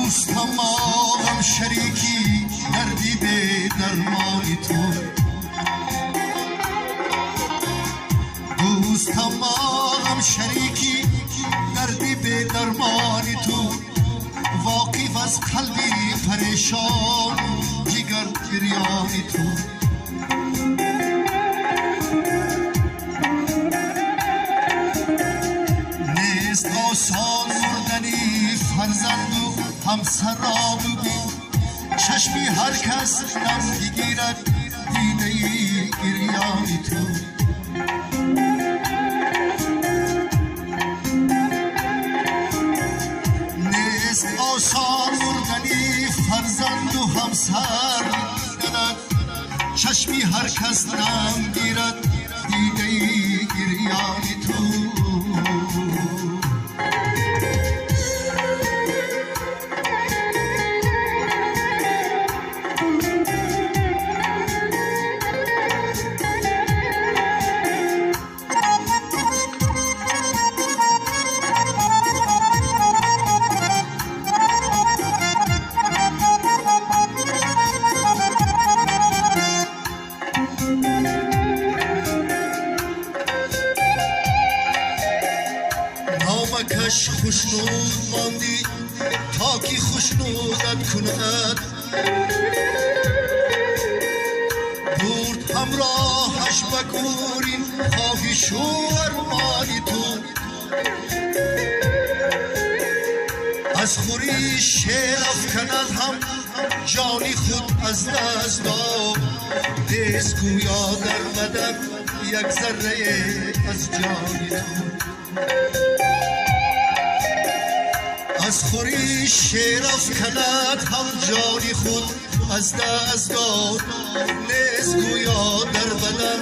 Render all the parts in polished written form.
دوستم آغم شریکی دردی به درمانی تو دوستم آغم شریکی دردی به درمانی تو واقف از قلبی پریشان جگر گریانی تو نیست آسان مردنی فرزند و همسر را ببین چشمی هر کس نم بگیرد دیده گریانی تو نیست آسان مردنی فرزند و همسر ندد چشمی هر کس نم گیرد دیده گریانی تو نامکش خوشنود ماندی تا کی خوشنودت کند برد همراهش بگورین خواهش و ارمانی تو از خوری شیر افکند هم جانی خود از دست داد دست گویا در بدن یک ذره از جانی تو از خوری شیر افکند هم جانی خود از دست داد نیست گویا در بدن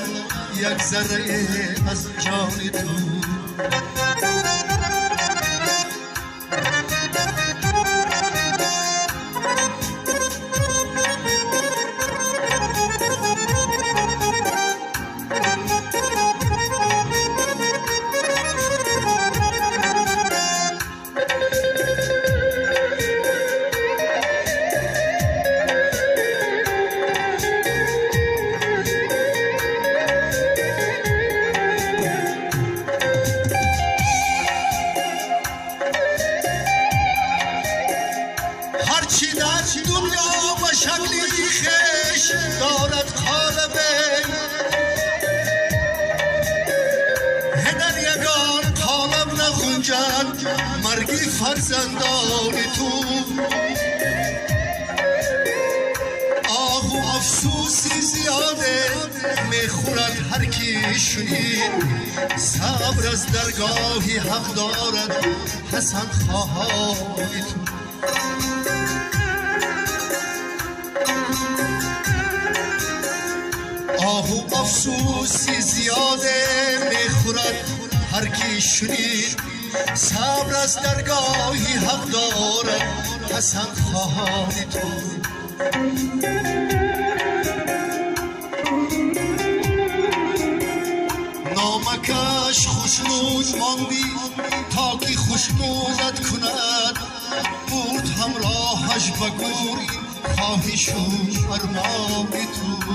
یک ذره از جانی تو هرچی در دنیا و شکلی خش دارد قالبه هدر یگان قالب نخونجد مرگی فرزندان تو آه و افسوسی زیاده میخورد هر کی شنید صبر از درگاهی حق دارد حسن خواهانی تو آه و افسوسی زیاده میخورد هر کی شنید صبر از درگاهی حق دارد حسن خواهانی تو نامکش خوشنود ماندی تا کی خوشنودت کند برد همراهش بگوری خواهش و ارمانی تو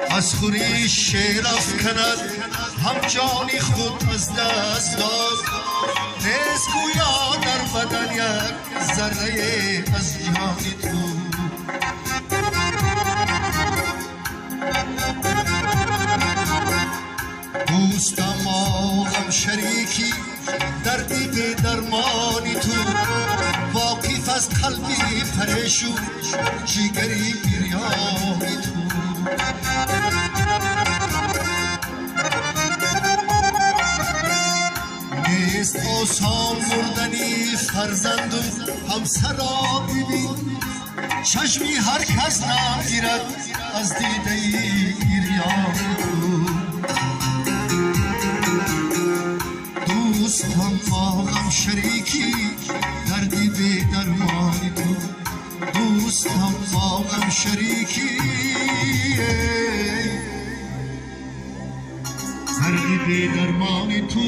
از خوری شیر افکند هم جانی خود از دست داد نیست گویا در بدن یک ذره از جانی تو دوستم آغم شریکی دردی به درمانی تو واقف از قلبی پریشون جگری گریانی تو نیست آسان مردنی فرزند و همسر را ببین چشمی هر کس نگیرد از دیده گریان تو دوستم آغم شریکی دردی به درمانی تو دوستم آغم شریکی دردی به درمان تو